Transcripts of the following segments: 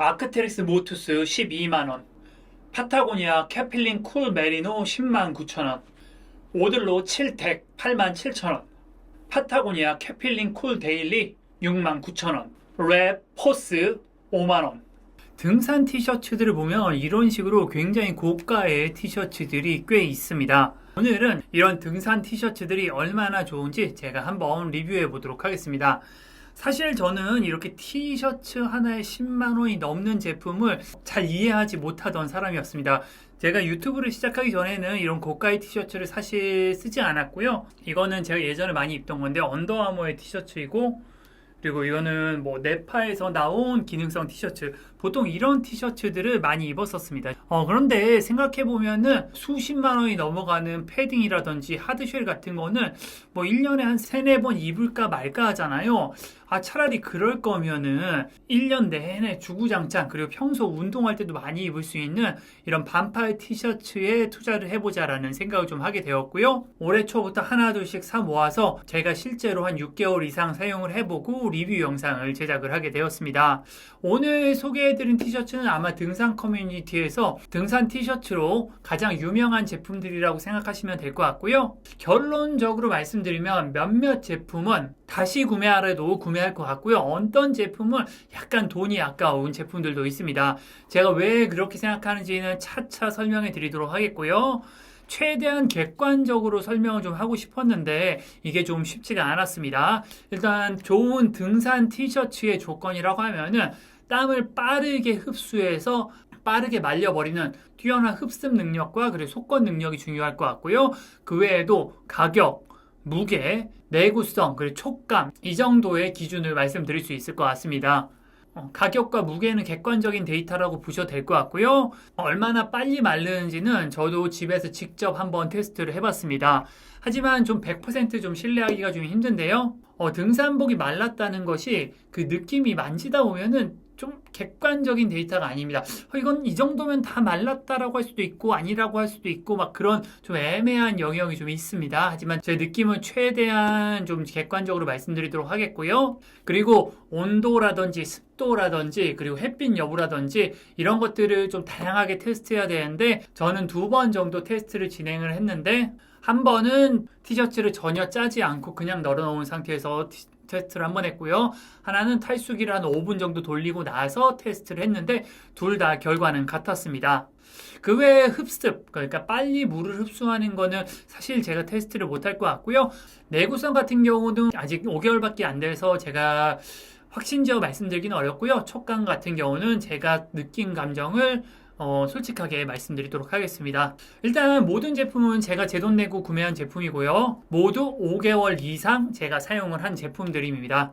아크테릭스 모투스 12만원, 파타고니아 캐필린 쿨 메리노 10만 9천원, 오들로 7텍 8만 7천원, 파타고니아 캐필린 쿨 데일리 6만 9천원, 랩 포스 5만원. 등산 티셔츠들을 보면 이런 식으로 굉장히 고가의 티셔츠들이 꽤 있습니다. 오늘은 이런 등산 티셔츠들이 얼마나 좋은지 제가 한번 리뷰해 보도록 하겠습니다. 사실 저는 이렇게 티셔츠 하나에 10만 원이 넘는 제품을 잘 이해하지 못하던 사람이었습니다. 제가 유튜브를 시작하기 전에는 이런 고가의 티셔츠를 사실 쓰지 않았고요. 이거는 제가 예전에 많이 입던 건데 언더아머의 티셔츠이고, 그리고 이거는 뭐 네파에서 나온 기능성 티셔츠, 보통 이런 티셔츠들을 많이 입었었습니다. 그런데 생각해보면은 수십만 원이 넘어가는 패딩이라든지 하드쉘 같은 거는 뭐 1년에 한 3, 4번 입을까 말까 하잖아요. 차라리 그럴 거면은 1년 내내 주구장창, 그리고 평소 운동할 때도 많이 입을 수 있는 이런 반팔 티셔츠에 투자를 해보자라는 생각을 좀 하게 되었고요. 올해 초부터 하나 둘씩 사 모아서 제가 실제로 한 6개월 이상 사용을 해보고 리뷰 영상을 제작을 하게 되었습니다. 오늘 소개해드린 티셔츠는 아마 등산 커뮤니티에서 등산 티셔츠로 가장 유명한 제품들이라고 생각하시면 될 것 같고요. 결론적으로 말씀드리면 몇몇 제품은 다시 구매하래도 구매할 것 같고요. 어떤 제품은 약간 돈이 아까운 제품들도 있습니다. 제가 왜 그렇게 생각하는지는 차차 설명해 드리도록 하겠고요. 최대한 객관적으로 설명을 좀 하고 싶었는데 이게 좀 쉽지가 않았습니다. 일단 좋은 등산 티셔츠의 조건이라고 하면은 땀을 빠르게 흡수해서 빠르게 말려버리는 뛰어난 흡습 능력과 그리고 속건 능력이 중요할 것 같고요. 그 외에도 가격, 무게, 내구성, 그리고 촉감, 이 정도의 기준을 말씀드릴 수 있을 것 같습니다. 가격과 무게는 객관적인 데이터라고 보셔도 될 것 같고요. 얼마나 빨리 마르는지는 저도 집에서 직접 한번 테스트를 해봤습니다. 하지만 좀 100% 신뢰하기가 좀 힘든데요. 등산복이 말랐다는 것이 그 느낌이 만지다 보면은 좀 객관적인 데이터가 아닙니다. 이건 이 정도면 다 말랐다라고 할 수도 있고 아니라고 할 수도 있고 막 그런 좀 애매한 영역이 좀 있습니다. 하지만 제 느낌은 최대한 좀 객관적으로 말씀드리도록 하겠고요. 그리고 온도라든지 습도라든지 그리고 햇빛 여부라든지 이런 것들을 좀 다양하게 테스트해야 되는데 저는 2번 정도 테스트를 진행을 했는데, 한 번은 티셔츠를 전혀 짜지 않고 그냥 널어놓은 상태에서 테스트를 한번 했고요. 하나는 탈수기를 한 5분 정도 돌리고 나서 테스트를 했는데 둘 다 결과는 같았습니다. 그 외에 흡습, 그러니까 빨리 물을 흡수하는 거는 사실 제가 테스트를 못할 것 같고요. 내구성 같은 경우는 아직 5개월밖에 안 돼서 제가 확신지어 말씀드리기는 어렵고요. 촉감 같은 경우는 제가 느낀 감정을 솔직하게 말씀드리도록 하겠습니다. 일단 모든 제품은 제가 제 돈 내고 구매한 제품이고요. 모두 5개월 이상 제가 사용을 한 제품들입니다.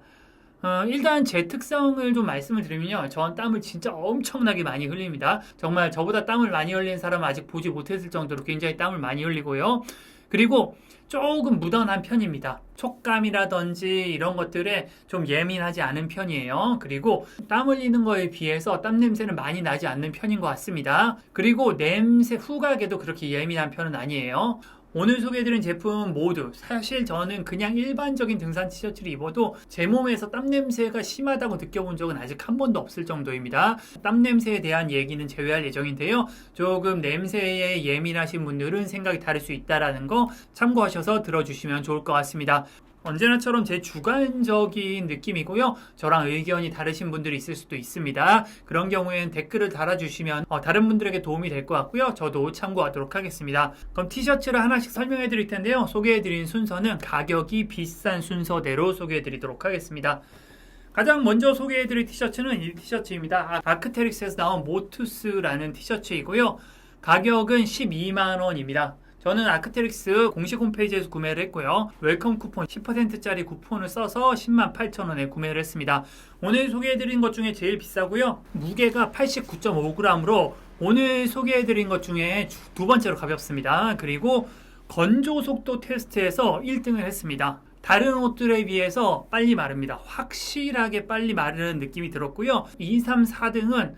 일단 제 특성을 좀 말씀을 드리면요. 전 땀을 진짜 엄청나게 많이 흘립니다. 정말 저보다 땀을 많이 흘리는 사람은 아직 보지 못했을 정도로 굉장히 땀을 많이 흘리고요. 그리고 조금 무던한 편입니다. 촉감이라든지 이런 것들에 좀 예민하지 않은 편이에요. 그리고 땀 흘리는 거에 비해서 땀 냄새는 많이 나지 않는 편인 것 같습니다. 그리고 냄새 후각에도 그렇게 예민한 편은 아니에요. 오늘 소개해드린 제품 모두 사실 저는 그냥 일반적인 등산 티셔츠를 입어도 제 몸에서 땀 냄새가 심하다고 느껴본 적은 아직 한 번도 없을 정도입니다. 땀 냄새에 대한 얘기는 제외할 예정인데요. 조금 냄새에 예민하신 분들은 생각이 다를 수 있다는 거 참고하셔서 들어주시면 좋을 것 같습니다. 언제나처럼 제 주관적인 느낌이고요. 저랑 의견이 다르신 분들이 있을 수도 있습니다. 그런 경우에는 댓글을 달아주시면 다른 분들에게 도움이 될 것 같고요. 저도 참고하도록 하겠습니다. 그럼 티셔츠를 하나씩 설명해 드릴 텐데요. 소개해 드린 순서는 가격이 비싼 순서대로 소개해 드리도록 하겠습니다. 가장 먼저 소개해 드릴 티셔츠는 이 티셔츠입니다. 아크테릭스에서 나온 모투스라는 티셔츠이고요. 가격은 12만 원입니다. 저는 아크테릭스 공식 홈페이지에서 구매를 했고요. 웰컴 쿠폰 10%짜리 쿠폰을 써서 108,000원에 구매를 했습니다. 오늘 소개해드린 것 중에 제일 비싸고요. 무게가 89.5g으로 오늘 소개해드린 것 중에 두 번째로 가볍습니다. 그리고 건조 속도 테스트에서 1등을 했습니다. 다른 옷들에 비해서 빨리 마릅니다. 확실하게 빨리 마르는 느낌이 들었고요. 2, 3, 4등은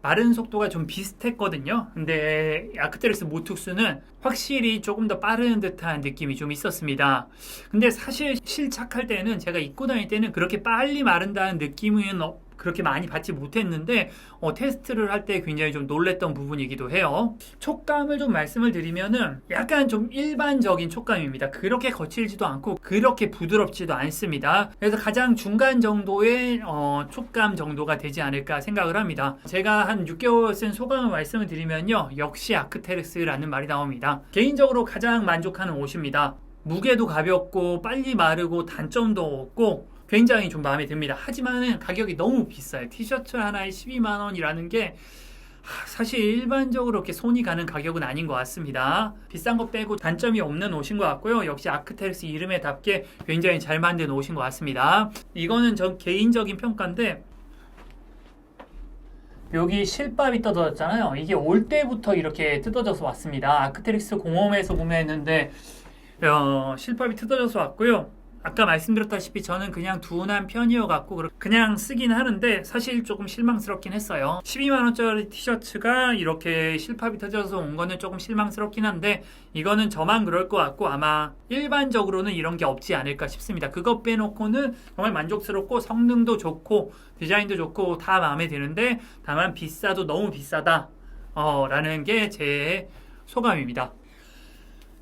마르는 속도가 좀 비슷했거든요. 근데 아크테릭스 모투스는 확실히 조금 더 빠른 듯한 느낌이 좀 있었습니다. 근데 사실 실착할 때는 제가 입고 다닐 때는 그렇게 빨리 마른다는 느낌은 그렇게 많이 받지 못했는데 테스트를 할 때 굉장히 좀 놀랬던 부분이기도 해요. 촉감을 좀 말씀을 드리면은 약간 좀 일반적인 촉감입니다. 그렇게 거칠지도 않고 그렇게 부드럽지도 않습니다. 그래서 가장 중간 정도의 촉감 정도가 되지 않을까 생각을 합니다. 제가 한 6개월 쓴 소감을 말씀을 드리면요, 역시 아크테릭스라는 말이 나옵니다. 개인적으로 가장 만족하는 옷입니다. 무게도 가볍고 빨리 마르고 단점도 없고 굉장히 좀 마음에 듭니다. 하지만 가격이 너무 비싸요. 티셔츠 하나에 12만 원이라는 게 사실 일반적으로 이렇게 손이 가는 가격은 아닌 것 같습니다. 비싼 거 빼고 단점이 없는 옷인 것 같고요. 역시 아크테릭스 이름에답게 굉장히 잘 만든 옷인 것 같습니다. 이거는 전 개인적인 평가인데, 여기 실밥이 뜯어졌잖아요. 이게 올 때부터 이렇게 뜯어져서 왔습니다. 아크테릭스 공홈에서 구매했는데 실밥이 뜯어져서 왔고요. 아까 말씀드렸다시피 저는 그냥 둔한 편이어갖고 그냥 쓰긴 하는데 사실 조금 실망스럽긴 했어요. 12만원짜리 티셔츠가 이렇게 실밥이 터져서 온 거는 조금 실망스럽긴 한데, 이거는 저만 그럴 것 같고 아마 일반적으로는 이런 게 없지 않을까 싶습니다. 그거 빼놓고는 정말 만족스럽고 성능도 좋고 디자인도 좋고 다 마음에 드는데, 다만 비싸도 너무 비싸다 라는 게 제 소감입니다.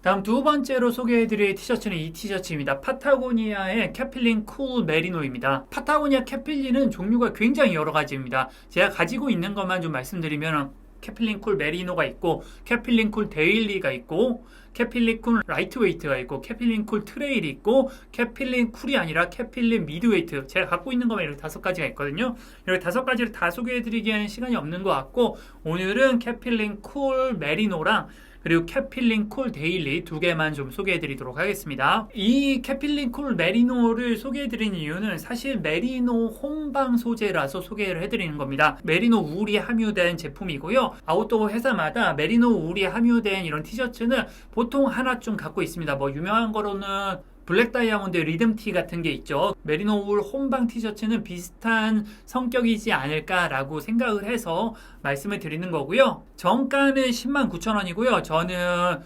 다음 두 번째로 소개해드릴 티셔츠는 이 티셔츠입니다. 파타고니아의 캐필린 쿨 메리노입니다. 파타고니아 캐필린은 종류가 굉장히 여러 가지입니다. 제가 가지고 있는 것만 좀 말씀드리면 캐필린 쿨 메리노가 있고, 캐필린 쿨 데일리가 있고, 캐필린 쿨 라이트웨이트가 있고, 캐필린 쿨 트레일이 있고, 캐필린 쿨이 아니라 캐필린 미드웨이트, 제가 갖고 있는 것만 이렇게 5가지가 있거든요. 이렇게 5가지를 다 소개해드리기에는 시간이 없는 것 같고, 오늘은 캐필린 쿨 메리노랑 그리고 캐필린 쿨 데일리 2개만 좀 소개해드리도록 하겠습니다. 이 캐필린 쿨 메리노를 소개해드린 이유는 사실 메리노 혼방 소재라서 소개를 해드리는 겁니다. 메리노 울이 함유된 제품이고요. 아웃도어 회사마다 메리노 울이 함유된 이런 티셔츠는 보통 하나쯤 갖고 있습니다. 뭐 유명한 거로는 블랙 다이아몬드 리듬티 같은 게 있죠. 메리노 울 혼방 티셔츠는 비슷한 성격이지 않을까라고 생각을 해서 말씀을 드리는 거고요. 정가는 109,000원이고요. 저는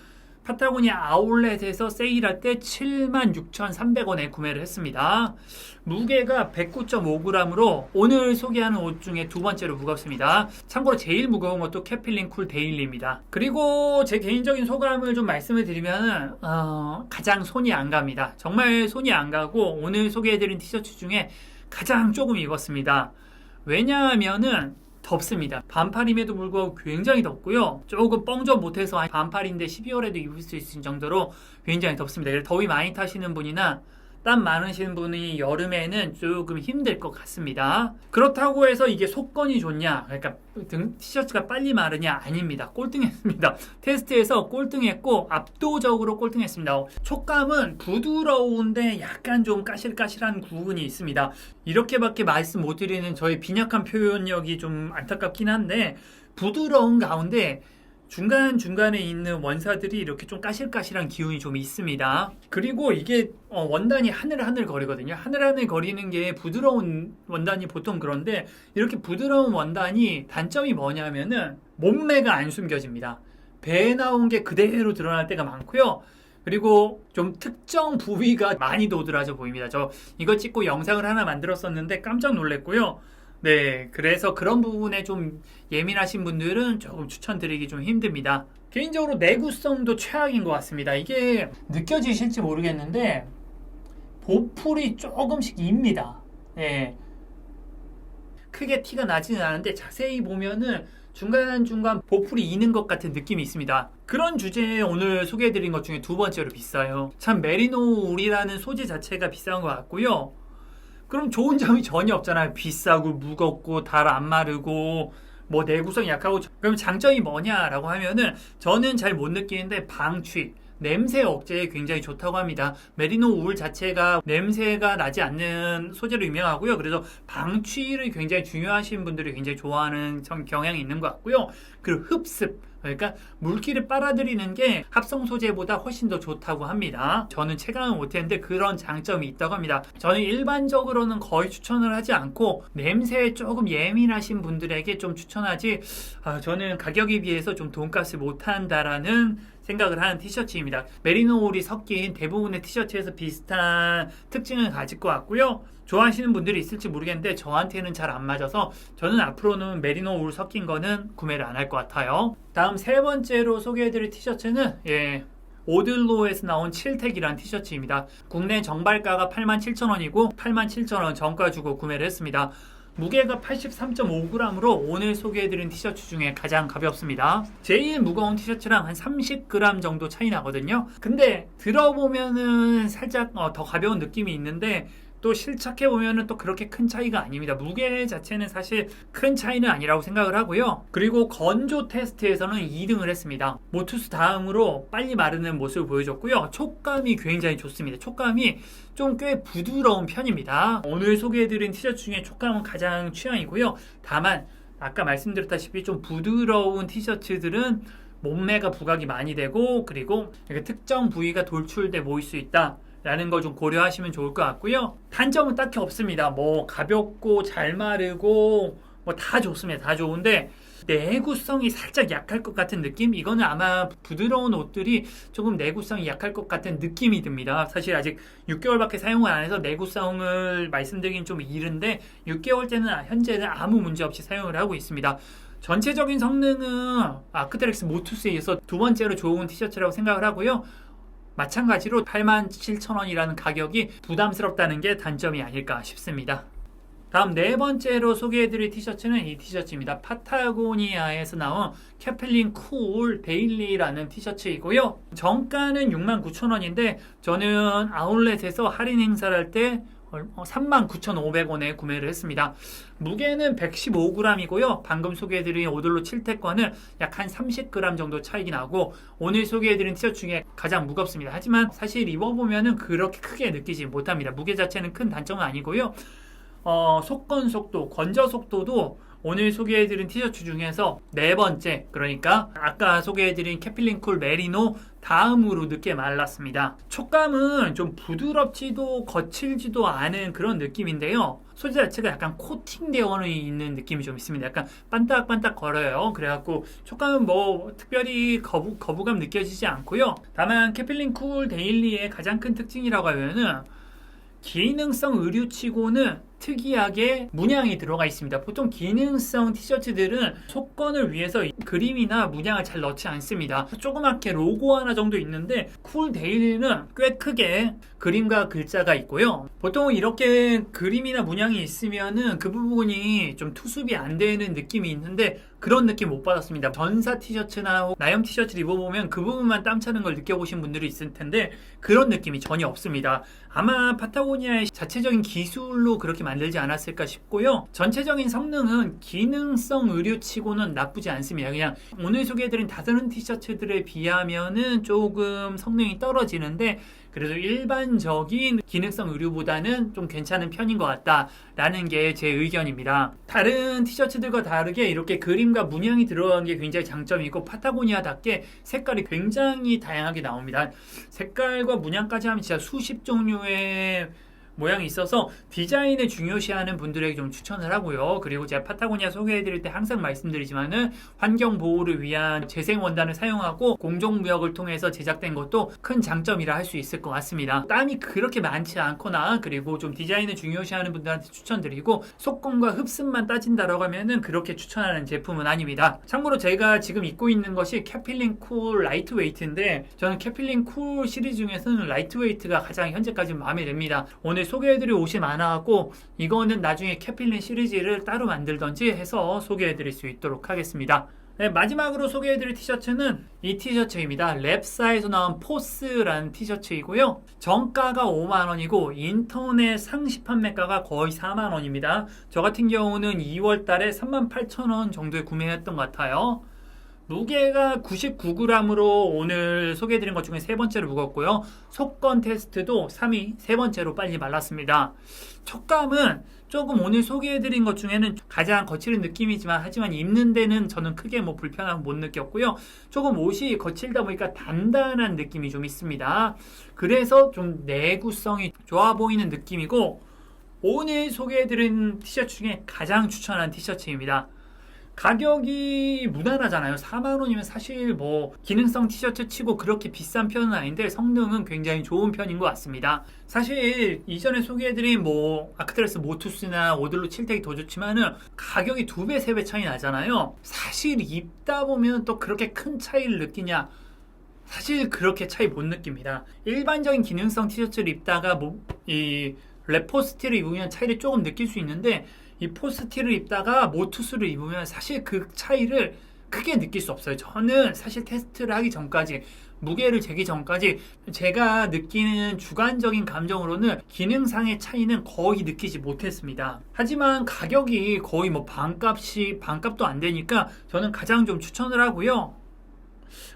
파타고니아 아울렛에서 세일할 때 76,300원에 구매를 했습니다. 무게가 109.5g으로 오늘 소개하는 옷 중에 두 번째로 무겁습니다. 참고로 제일 무거운 것도 캐필린 쿨 데일리입니다. 그리고 제 개인적인 소감을 좀 말씀을 드리면 가장 손이 안 갑니다. 정말 손이 안 가고 오늘 소개해드린 티셔츠 중에 가장 조금 입었습니다. 왜냐하면은 덥습니다. 반팔임에도 불구하고 굉장히 덥고요. 조금 뻥좀 못해서 반팔인데 12월에도 입을 수 있을 정도로 굉장히 덥습니다. 더위 많이 타시는 분이나 땀 많으신 분이 여름에는 조금 힘들 것 같습니다. 그렇다고 해서 이게 속건이 좋냐, 그러니까 티셔츠가 빨리 마르냐? 아닙니다. 꼴등했습니다. 테스트에서 꼴등했고 압도적으로 꼴등했습니다. 촉감은 부드러운데 약간 좀 까실까실한 부분이 있습니다. 이렇게밖에 말씀 못 드리는 저의 빈약한 표현력이 좀 안타깝긴 한데, 부드러운 가운데 중간중간에 있는 원사들이 이렇게 좀 까실까실한 기운이 좀 있습니다. 그리고 이게 원단이 하늘하늘 거리거든요. 하늘하늘 거리는 게 부드러운 원단이 보통 그런데, 이렇게 부드러운 원단이 단점이 뭐냐면은 몸매가 안 숨겨집니다. 배에 나온 게 그대로 드러날 때가 많고요. 그리고 좀 특정 부위가 많이 도드라져 보입니다. 저 이거 찍고 영상을 하나 만들었었는데 깜짝 놀랐고요. 네, 그래서 그런 부분에 좀 예민하신 분들은 조금 추천드리기 좀 힘듭니다. 개인적으로 내구성도 최악인 것 같습니다. 이게 느껴지실지 모르겠는데 보풀이 조금씩 입니다. 네, 크게 티가 나지는 않은데 자세히 보면은 중간중간 보풀이 이는 것 같은 느낌이 있습니다. 그런 주제에 오늘 소개해드린 것 중에 두 번째로 비싸요. 참 메리노 울이라는 소재 자체가 비싼 것 같고요. 그럼 좋은 점이 전혀 없잖아요. 비싸고 무겁고 달 안 마르고 뭐 내구성이 약하고. 그럼 장점이 뭐냐라고 하면은 저는 잘 못 느끼는데 방취, 냄새 억제에 굉장히 좋다고 합니다. 메리노 울 자체가 냄새가 나지 않는 소재로 유명하고요. 그래서 방취를 굉장히 중요하신 분들이 굉장히 좋아하는 경향이 있는 것 같고요. 그리고 흡습, 그러니까 물기를 빨아들이는 게 합성 소재보다 훨씬 더 좋다고 합니다. 저는 체감은 못했는데 그런 장점이 있다고 합니다. 저는 일반적으로는 거의 추천을 하지 않고 냄새에 조금 예민하신 분들에게 좀 추천하지, 저는 가격에 비해서 좀 돈값을 못한다라는 생각을 하는 티셔츠입니다. 메리노 울이 섞인 대부분의 티셔츠에서 비슷한 특징을 가질 것 같고요. 좋아하시는 분들이 있을지 모르겠는데 저한테는 잘 안 맞아서 저는 앞으로는 메리노 울 섞인 거는 구매를 안 할 것 같아요. 다음 세 번째로 소개해드릴 티셔츠는 오들로에서 나온 칠택이란 티셔츠입니다. 국내 정발가가 87,000원이고 87,000원 정가 주고 구매를 했습니다. 무게가 83.5g으로 오늘 소개해드린 티셔츠 중에 가장 가볍습니다. 제일 무거운 티셔츠랑 한 30g 정도 차이 나거든요. 근데 들어보면은 살짝 더 가벼운 느낌이 있는데 또 실착해보면은 또 그렇게 큰 차이가 아닙니다. 무게 자체는 사실 큰 차이는 아니라고 생각을 하고요. 그리고 건조 테스트에서는 2등을 했습니다. 모투스 다음으로 빨리 마르는 모습을 보여줬고요. 촉감이 굉장히 좋습니다. 촉감이 좀 꽤 부드러운 편입니다. 오늘 소개해드린 티셔츠 중에 촉감은 가장 취향이고요. 다만 아까 말씀드렸다시피 좀 부드러운 티셔츠들은 몸매가 부각이 많이 되고 그리고 특정 부위가 돌출돼 보일 수 있다 라는 걸 좀 고려하시면 좋을 것 같고요. 단점은 딱히 없습니다. 뭐 가볍고 잘 마르고 뭐 다 좋습니다. 다 좋은데 내구성이 살짝 약할 것 같은 느낌? 이거는 아마 부드러운 옷들이 조금 내구성이 약할 것 같은 느낌이 듭니다. 사실 아직 6개월밖에 사용을 안 해서 내구성을 말씀드리긴 좀 이른데 6개월째는 현재는 아무 문제 없이 사용을 하고 있습니다. 전체적인 성능은 아크테렉스 모투스에 이어서 두 번째로 좋은 티셔츠라고 생각을 하고요. 마찬가지로 87,000원이라는 가격이 부담스럽다는 게 단점이 아닐까 싶습니다. 다음 네 번째로 소개해드릴 티셔츠는 이 티셔츠입니다. 파타고니아에서 나온 캐플린 쿨 데일리라는 티셔츠이고요. 정가는 69,000원인데 저는 아울렛에서 할인 행사를 할 때 39,500원에 구매를 했습니다. 무게는 115g이고요. 방금 소개해드린 오들로 7택과는 약 한 30g 정도 차이가 나고 오늘 소개해드린 티셔츠 중에 가장 무겁습니다. 하지만 사실 입어보면 그렇게 크게 느끼지 못합니다. 무게 자체는 큰 단점은 아니고요. 속건 속도, 건져 속도도 오늘 소개해드린 티셔츠 중에서 네 번째, 그러니까 아까 소개해드린 캐필린 쿨 메리노 다음으로 늦게 말랐습니다. 촉감은 좀 부드럽지도 거칠지도 않은 그런 느낌인데요. 소재 자체가 약간 코팅되어 있는 느낌이 좀 있습니다. 약간 반딱반딱 걸어요. 그래갖고 촉감은 뭐 특별히 거부감 느껴지지 않고요. 다만 캐필린 쿨 데일리의 가장 큰 특징이라고 하면은 기능성 의류치고는 특이하게 문양이 들어가 있습니다. 보통 기능성 티셔츠들은 속건을 위해서 그림이나 문양을 잘 넣지 않습니다. 조그맣게 로고 하나 정도 있는데 쿨 데일리는 꽤 크게 그림과 글자가 있고요. 보통 이렇게 그림이나 문양이 있으면은 그 부분이 좀 투습이 안 되는 느낌이 있는데 그런 느낌 못 받았습니다. 전사 티셔츠나 나염 티셔츠를 입어보면 그 부분만 땀 차는 걸 느껴보신 분들이 있을 텐데 그런 느낌이 전혀 없습니다. 아마 파타고니아의 자체적인 기술로 그렇게 만들지 않았을까 싶고요. 전체적인 성능은 기능성 의류치고는 나쁘지 않습니다. 그냥 오늘 소개해드린 다른 티셔츠들에 비하면은 조금 성능이 떨어지는데 그래도 일반적인 기능성 의류보다는 좀 괜찮은 편인 것 같다라는 게 제 의견입니다. 다른 티셔츠들과 다르게 이렇게 그림과 문양이 들어간 게 굉장히 장점이고 파타고니아답게 색깔이 굉장히 다양하게 나옵니다. 색깔과 문양까지 하면 진짜 수십 종류의 모양이 있어서 디자인을 중요시하는 분들에게 좀 추천을 하고요. 그리고 제가 파타고니아 소개해드릴 때 항상 말씀드리지만은 환경 보호를 위한 재생 원단을 사용하고 공정무역을 통해서 제작된 것도 큰 장점이라 할 수 있을 것 같습니다. 땀이 그렇게 많지 않거나 그리고 좀 디자인을 중요시하는 분들한테 추천드리고 속건과 흡습만 따진다라고 하면은 그렇게 추천하는 제품은 아닙니다. 참고로 제가 지금 입고 있는 것이 캐필린 쿨 라이트웨이트인데 저는 캐필린 쿨 시리즈 중에서는 라이트웨이트가 가장 현재까지 마음에 듭니다. 오늘 소개해드릴 옷이 많아갖고 이거는 나중에 캐필린 시리즈를 따로 만들던지 해서 소개해드릴 수 있도록 하겠습니다. 네, 마지막으로 소개해드릴 티셔츠는 이 티셔츠입니다. 랩사에서 나온 포스라는 티셔츠이고요. 정가가 5만원이고 인터넷 상시 판매가가 거의 4만원입니다. 저 같은 경우는 2월달에 38,000원 정도에 구매했던 것 같아요. 무게가 99g으로 오늘 소개해드린 것 중에 세 번째로 무겁고요. 속건 테스트도 3위, 세 번째로 빨리 말랐습니다. 촉감은 조금 오늘 소개해드린 것 중에는 가장 거칠은 느낌이지만 하지만 입는 데는 저는 크게 뭐 불편함 못 느꼈고요. 조금 옷이 거칠다 보니까 단단한 느낌이 좀 있습니다. 그래서 좀 내구성이 좋아 보이는 느낌이고 오늘 소개해드린 티셔츠 중에 가장 추천한 티셔츠입니다. 가격이 무난하잖아요. 4만 원이면 사실 뭐 기능성 티셔츠 치고 그렇게 비싼 편은 아닌데 성능은 굉장히 좋은 편인 것 같습니다. 사실 이전에 소개해드린 뭐 아크트레스 모투스나 오들로 칠텍이 더 좋지만은 가격이 2배, 3배 차이 나잖아요. 사실 입다 보면 또 그렇게 큰 차이를 느끼냐? 사실 그렇게 차이 못 느낍니다. 일반적인 기능성 티셔츠를 입다가 이 레포스티를 입으면 차이를 조금 느낄 수 있는데 이 포스티를 입다가 모투스를 입으면 사실 그 차이를 크게 느낄 수 없어요. 저는 사실 테스트를 하기 전까지, 무게를 재기 전까지 제가 느끼는 주관적인 감정으로는 기능상의 차이는 거의 느끼지 못했습니다. 하지만 가격이 거의 뭐 반값도 안 되니까 저는 가장 좀 추천을 하고요.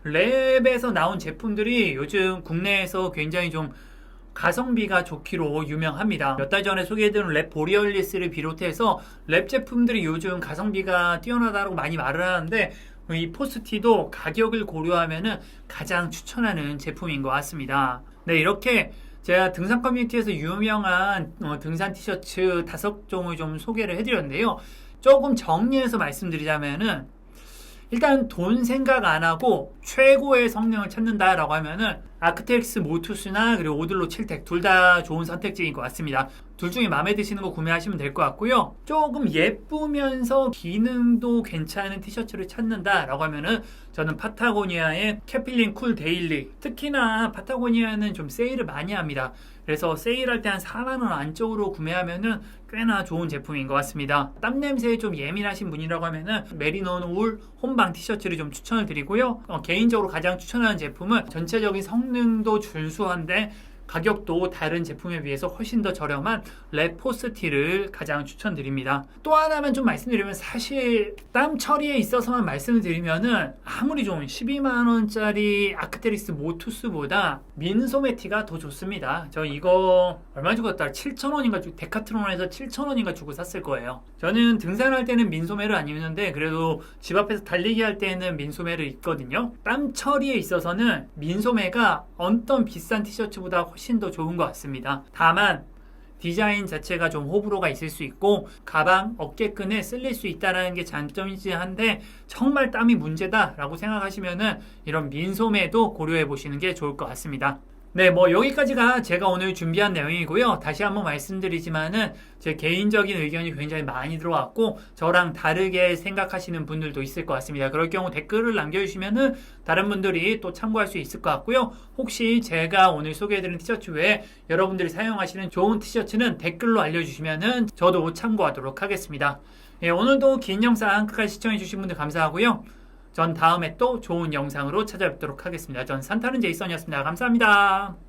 랩에서 나온 제품들이 요즘 국내에서 굉장히 좀 가성비가 좋기로 유명합니다. 몇 달 전에 소개해드린 랩 보리얼리스를 비롯해서 랩 제품들이 요즘 가성비가 뛰어나다고 많이 말을 하는데 이 포스티도 가격을 고려하면 가장 추천하는 제품인 것 같습니다. 네, 이렇게 제가 등산 커뮤니티에서 유명한 등산 티셔츠 5종을 좀 소개를 해드렸는데요. 조금 정리해서 말씀드리자면은 일단 돈 생각 안 하고 최고의 성능을 찾는다라고 하면은 아크텍스 모투스나 그리고 오들로 칠텍 둘 다 좋은 선택지인 것 같습니다. 둘 중에 마음에 드시는 거 구매하시면 될 것 같고요. 조금 예쁘면서 기능도 괜찮은 티셔츠를 찾는다라고 하면은 저는 파타고니아의 캐필린 쿨 데일리, 특히나 파타고니아는 좀 세일을 많이 합니다. 그래서 세일할 때 한 4만 원 안쪽으로 구매하면은 꽤나 좋은 제품인 것 같습니다. 땀 냄새에 좀 예민하신 분이라고 하면은 메리노 울 홈방 티셔츠를 좀 추천을 드리고요. 개인적으로 가장 추천하는 제품은 전체적인 성능도 준수한데 가격도 다른 제품에 비해서 훨씬 더 저렴한 레포스티를 가장 추천드립니다. 또 하나만 좀 말씀드리면 사실 땀 처리에 있어서만 말씀을 드리면은 아무리 좋은 12만원짜리 아크테리스 모투스보다 민소매티가 더 좋습니다. 저 이거 얼마 주고 샀더라? 7,000원인가 데카트론에서 7,000원인가 주고 샀을 거예요. 저는 등산할 때는 민소매를 안 입는데 그래도 집 앞에서 달리기 할 때는 민소매를 입거든요. 땀 처리에 있어서는 민소매가 어떤 비싼 티셔츠보다 훨씬 더 좋은 것 같습니다. 다만 디자인 자체가 좀 호불호가 있을 수 있고 가방 어깨끈에 쓸릴 수 있다는 게 장점이지 한데 정말 땀이 문제다라고 생각하시면은 이런 민소매도 고려해 보시는 게 좋을 것 같습니다. 네, 뭐 여기까지가 제가 오늘 준비한 내용이고요. 다시 한번 말씀드리지만은 제 개인적인 의견이 굉장히 많이 들어왔고 저랑 다르게 생각하시는 분들도 있을 것 같습니다. 그럴 경우 댓글을 남겨주시면은 다른 분들이 또 참고할 수 있을 것 같고요. 혹시 제가 오늘 소개해드린 티셔츠 외에 여러분들이 사용하시는 좋은 티셔츠는 댓글로 알려주시면은 저도 참고하도록 하겠습니다. 예, 오늘도 긴 영상 끝까지 시청해주신 분들 감사하고요. 전 다음에 또 좋은 영상으로 찾아뵙도록 하겠습니다. 전 산타는 제이슨이었습니다. 감사합니다.